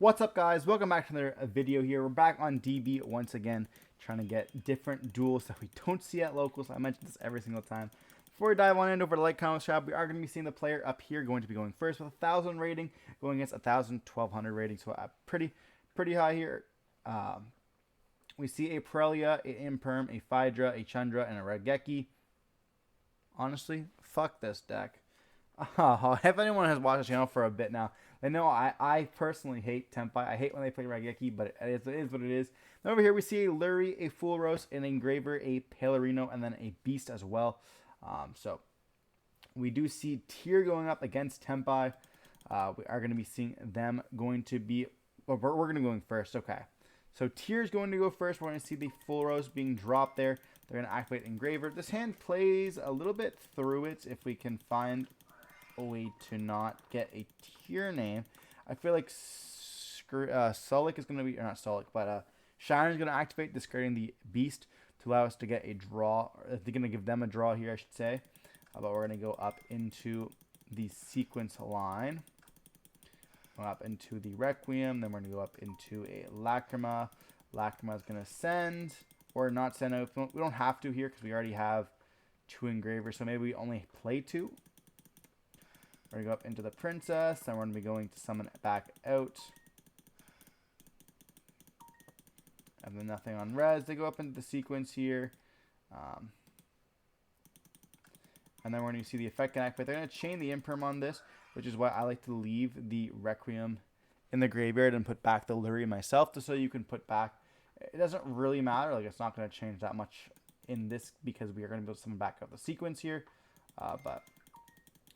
What's up, guys? Welcome back to another video here. We're back on DB once again, trying to get different duels that we don't see at locals. I mention this every single time. Before we dive on in, over to like, comment, subscribe, we are going to be seeing the player up here going to be going first with 1,000 rating, going against 1,000, 1,200 rating, so pretty high here. We see a Prelia, an Imperm, a Phaedra, a Chandra, and a Raigeki. Honestly, fuck this deck. If anyone has watched the channel for a bit now, they know I personally hate Tenpai. I hate when they play Raigeki, but it is what it is. And over here we see a Lurie, a Full Roast, an Engraver, a Pelarino, and then a Beast as well. So we do see Tier going up against Tenpai. We are going to be seeing them going to be... Well, we're going to be going first. Okay. So Tier is going to go first. We're going to see the Full Roast being dropped there. They're going to activate Engraver. This hand plays a little bit through it if we can find a way to not get a Tier name. I feel like Sulik is going to be, or not Sulik, but Shiren is going to activate, discarding the Beast to allow us to get a draw. They're going to give them a draw here, I should say. But we're going to go up into the sequence line. Go up into the Requiem. Then we're going to go up into a Lacrima. Lacrima is going to send, or not send out. We don't have to here because we already have 2 Engravers. So maybe we only play 2. We're going to go up into the Princess, then we're going to be going to summon it back out. And then nothing on res. They go up into the sequence here. And then we're going to see the effect can activate. They're going to chain the Imperm on this, which is why I like to leave the Requiem in the graveyard and put back the Lurie myself, just so you can put back. It doesn't really matter. Like, it's not going to change that much in this because we are going to be able to summon back out the sequence here. But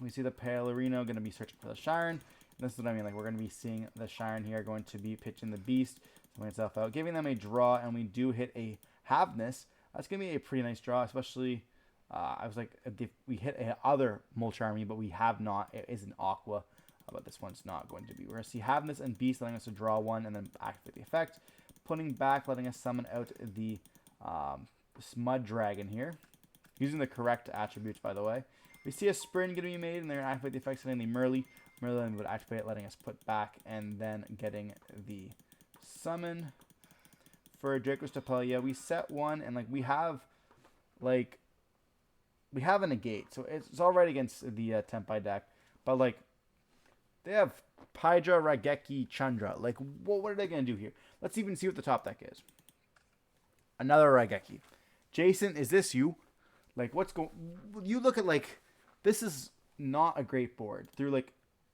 we see the Pelarino going to be searching for the Shiren. This is what I mean. Like, we're going to be seeing the Shiren here going to be pitching the Beast, something itself out, giving them a draw, and we do hit a Havness. That's going to be a pretty nice draw, especially, I was like, if we hit a other Molcharmy, but we have not. It is an Aqua, but this one's not going to be. We're going to see Havness and Beast letting us to draw one and then activate the effect. Putting back, letting us summon out the Smud Dragon here, using the correct attributes, by the way. We see a sprint going to be made, and they're going to activate the effects, and then the Merlin would activate it, letting us put back, and then getting the summon. For Draco's Tapelia, we set one, and like we have a negate, so it's all right against the Tenpai deck, but like they have Phaedra, Raigeki, Chandra. Like, what are they going to do here? Let's even see what the top deck is. Another Raigeki. Jason, is this you? Like, what's going... You look at, like... This is not a great board. Through, like...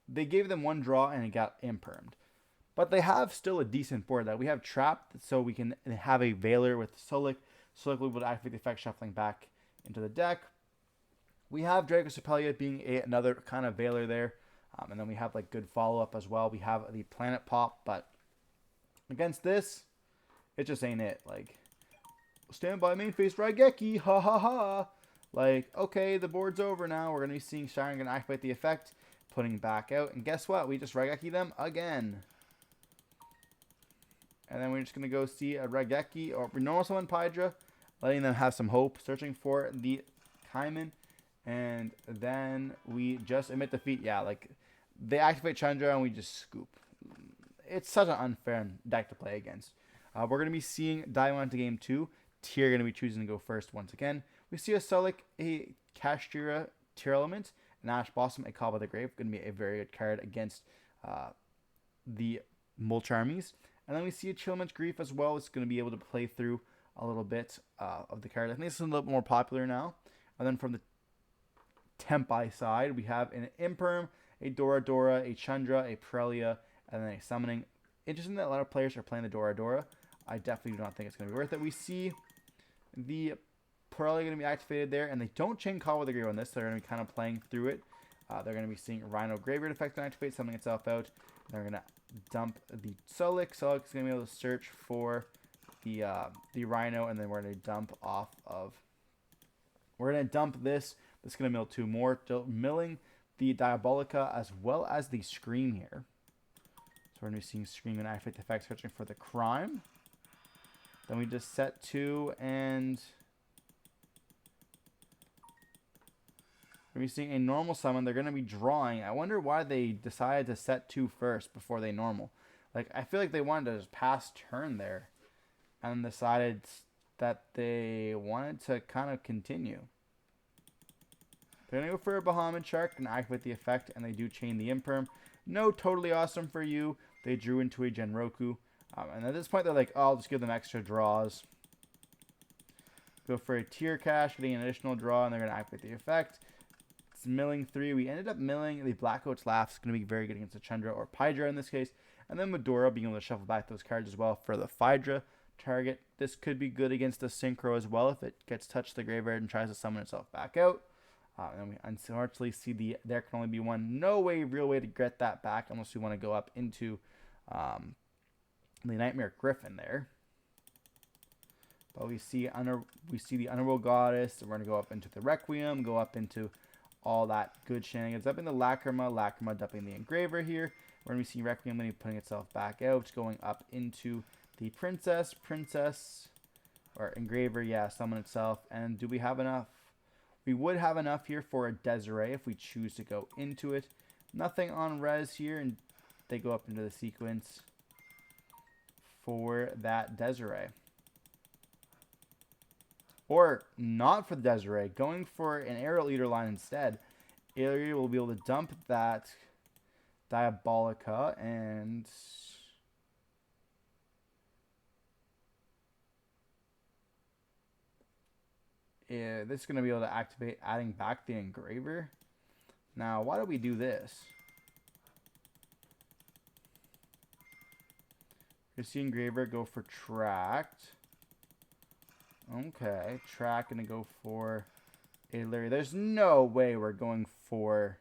They gave them one draw and it got impermed. But they have still a decent board that we have trapped, so we can have a Veiler with Sulik. Sulik will be able to activate the effect, shuffling back into the deck. We have Draco's Tapelia being another kind of Veiler there. And then we have, like, good follow-up as well. We have the Planet Pop, but... Against this, it just ain't it. Like... Stand by main face Raigeki, ha ha ha. Like, okay, the board's over now. We're going to be seeing Shiren going to activate the effect, putting back out. And guess what? We just Raigeki them again. And then we're just going to go see a Raigeki or normal summon Phaedra, letting them have some hope, searching for the Kaiman. And then we just emit defeat. Yeah, like, they activate Chandra and we just scoop. It's such an unfair deck to play against. We're going to be seeing dive on to game 2. Tier going to be choosing to go first once again. We see a Sulik, a Kashtira, Tearlaments, and Ash Blossom, a Call by the Grave. Going to be a very good card against the Molcharmies. And then we see a Chillman's Grief as well. It's going to be able to play through a little bit of the card. I think this is a little more popular now. And then from the Tenpai side, we have an Imperm, a Dora Dora, a Chandra, a Prelia, and then a Summoning. Interesting that a lot of players are playing the Dora Dora. I definitely do not think it's going to be worth it. We see the Prelia going to be activated there, and they don't chain Call with the Grave on this. They're going to be kind of playing through it. They're going to be seeing Rhino Graveyard effect and activate, something itself out. They're going to dump the Sulik. Sulik is going to be able to search for the Rhino, and then we're going to dump off of... We're going to dump this. This is going to mill 2 more. Milling the Diabolica as well as the Scream here. So we're going to be seeing Scream and activate the effect, searching for the Crime. Then we just set 2, and we're seeing a normal summon. They're going to be drawing. I wonder why they decided to set 2 first before they normal. Like, I feel like they wanted to just pass turn there and decided that they wanted to kind of continue. They're going to go for a Bahamut Shark and activate the effect, and they do chain the Imperm. No, totally awesome for you. They drew into a Genroku. And at this point, they're like, oh, I'll just give them extra draws. Go for a Tier Cash, getting an additional draw, and they're going to activate the effect. It's milling 3. We ended up milling the Blackcoat's Laugh. It's going to be very good against the Chandra or Pydra in this case. And then Medora being able to shuffle back those cards as well for the Pydra target. This could be good against the Synchro as well if it gets touched to the graveyard and tries to summon itself back out. And we unfortunately see there can only be one. No way, real way to get that back unless we want to go up into the Nightmare Griffin there. But we see the Underworld Goddess. So we're going to go up into the Requiem, go up into all that good shenanigans. Up in the Lacrima dumping the Engraver here. We're going to see Requiem putting itself back out, going up into the Princess, or Engraver, yeah, summon itself. And do we have enough? We would have enough here for a Desiree if we choose to go into it. Nothing on res here, and they go up into the sequence for that Desiree. Or not for the Desiree, going for an Aerial Eater line instead. Aerial Eater will be able to dump that Diabolica, and this is going to be able to activate adding back the Engraver. Now, why do we do this? You see Engraver go for Tract. Okay, Tract going to go for a Larry. There's no way we're going for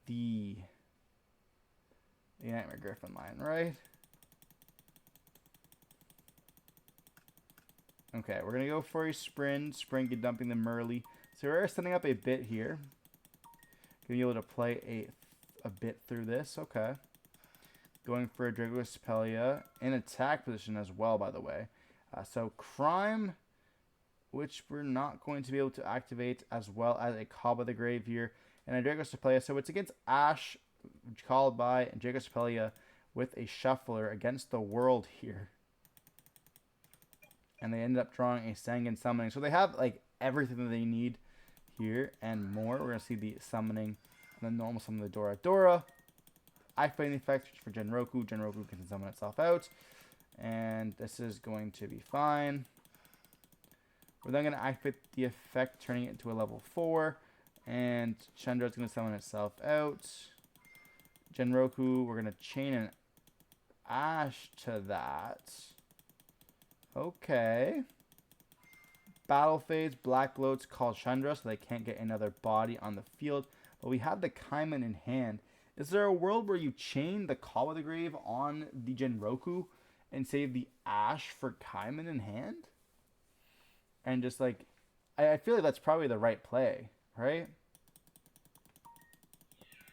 the Nightmare Griffin line, right? Okay, we're going to go for a Spring dumping the Merly. So we're setting up a bit here. Going to be able to play a bit through this. Okay. Going for a Dragocepelia in attack position as well, by the way. So Crime, which we're not going to be able to activate, as well as a Call by the Grave here. And a Dragocepelia. So it's against Ash, called by, and Dragocepelia with a Shuffler against the World here. And they ended up drawing a Sangan Summoning. So they have like everything that they need here and more. We're going to see the Summoning and then normal summon the Dora. Activating the effect for Genroku. Genroku can summon itself out. And this is going to be fine. We're then going to activate the effect, turning it into a level 4. And Chandra is going to summon itself out. Genroku, we're going to chain an Ash to that. Okay. Battle phase, Black Gloats call Chandra, so they can't get another body on the field. But we have the Kaiman in hand. Is there a world where you chain the Call of the Grave on the Genroku and save the Ash for Kaiman in hand? And just like, I feel like that's probably the right play, right?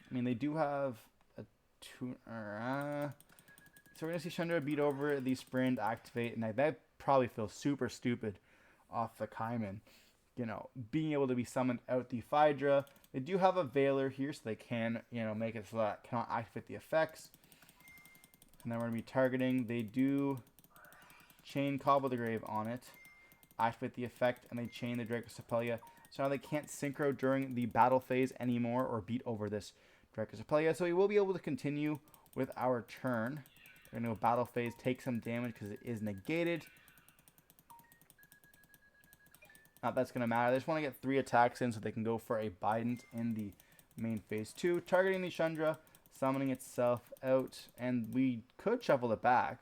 I mean, they do have a two. So we're going to see Chandra beat over the Sprint, activate, and that probably feels super stupid off the Kaiman. You know, being able to be summoned out the Phaedra. They do have a Veiler here, so they can, you know, make it so that it cannot activate the effects. And then we're going to be targeting. They do chain Cobble the Grave on it, activate the effect, and they chain the Dragocepelia. So now they can't synchro during the battle phase anymore or beat over this Dragocepelia. So we will be able to continue with our turn. We're going to go battle phase, take some damage because it is negated. Not that's going to matter. They just want to get 3 attacks in so they can go for a Bident in the main phase 2. Targeting the Chandra, summoning itself out, and we could shuffle it back.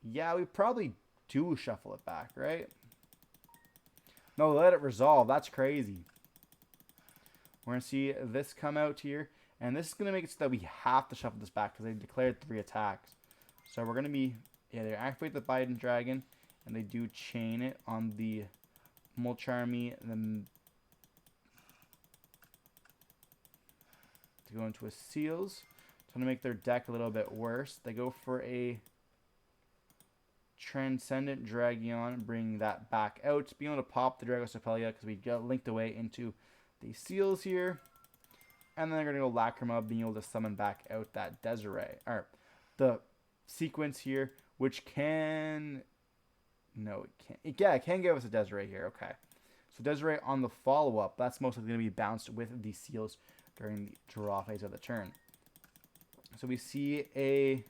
Yeah, we probably do shuffle it back, right? No, let it resolve. That's crazy. We're going to see this come out here. And this is going to make it so that we have to shuffle this back because they declared 3 attacks. So we're going to be, yeah, they activate the Bident Dragon. And they do chain it on the Mulcharmy. And then to go into a Seals. Trying to make their deck a little bit worse. They go for a Transcendent Dragion, bringing that back out. Being able to pop the Dragocepelia because we got linked away into the Seals here. And then they're going to go Lacrima, being able to summon back out that Desiree. Or the sequence here, which can... No, it can't. Yeah, it can give us a Desiree here. Okay. So Desiree on the follow-up, that's mostly going to be bounced with the seals during the draw phase of the turn. So we see a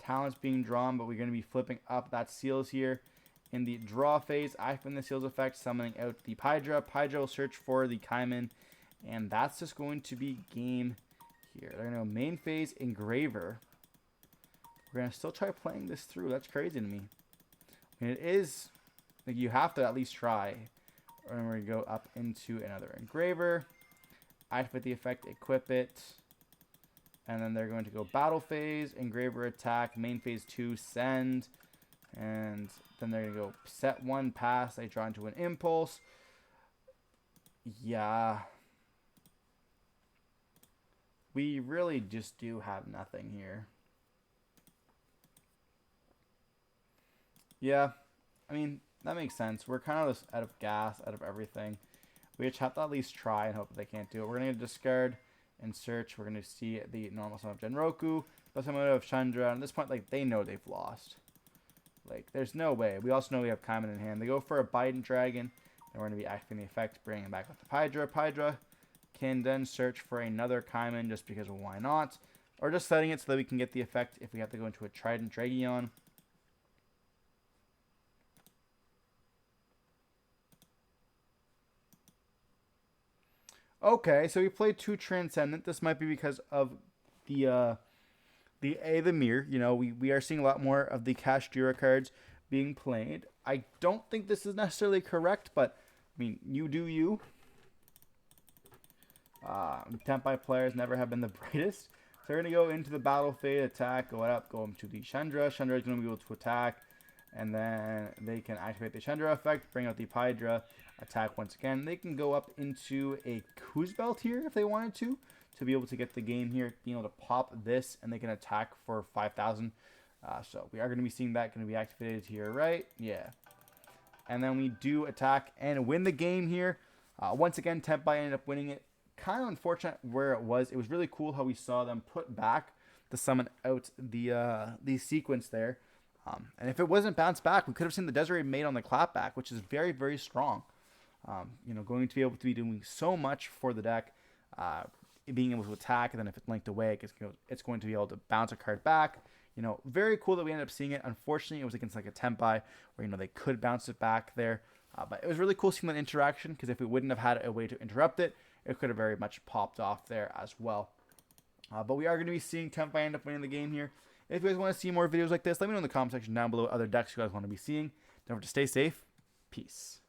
talents being drawn, but we're going to be flipping up that seals here. In the draw phase, activating the seals effect, summoning out the Pydra. Pydra will search for the Kaiman, and that's just going to be game here. They're going to go main phase, Engraver. We're going to still try playing this through. That's crazy to me. I mean, it is, like, you have to at least try. And we're going to go up into another Engraver. Activate the effect, equip it. And then they're going to go battle phase, Engraver attack, main phase 2, send. And then they're going to go set 1, pass. They draw into an impulse. Yeah. We really just do have nothing here. Yeah. I mean, that makes sense. We're kind of just out of gas, out of everything. We just have to at least try and hope that they can't do it. We're going to discard and search. We're going to see the normal summon of Genroku, special mode of Chandra. And at this point, like, they know they've lost. Like, there's no way. We also know we have Kaiman in hand. They go for a Biden Dragon. And we're going to be activating the effect, bringing back up the Pydra. Pydra can then search for another Kaiman just because, well, why not? Or just setting it so that we can get the effect if we have to go into a Trident Dragion. Okay, so we played 2 Transcendent. This might be because of the mirror. You know, we are seeing a lot more of the Kashtira cards being played. I don't think this is necessarily correct, but I mean, you do you. Tenpai players never have been the brightest. So we're going to go into the battle phase, attack, go up, go into the Chandra. Chandra is going to be able to attack, and then they can activate the Chandra effect, bring out the Pydra, attack once again. They can go up into a Kuzbelt here if they wanted to be able to get the game here, being able to pop this, and they can attack for 5,000. So we are going to be seeing that going to be activated here, right? Yeah. And then we do attack and win the game here. Once again, Tenpai ended up winning it. Kind of unfortunate where it was. It was really cool how we saw them put back to summon out the sequence there. And if it wasn't bounced back, we could have seen the Desiree made on the clapback, which is very, very strong. You know, going to be able to be doing so much for the deck, being able to attack, and then if it's linked away, it's going to be able to bounce a card back. You know, very cool that we ended up seeing it. Unfortunately, it was against like a Tenpai where, you know, they could bounce it back there. But it was really cool seeing that interaction, because if we wouldn't have had a way to interrupt it, it could have very much popped off there as well. But we are going to be seeing Tenpai end up winning the game here. If you guys want to see more videos like this, let me know in the comment section down below what other decks you guys want to be seeing. Don't forget to stay safe. Peace.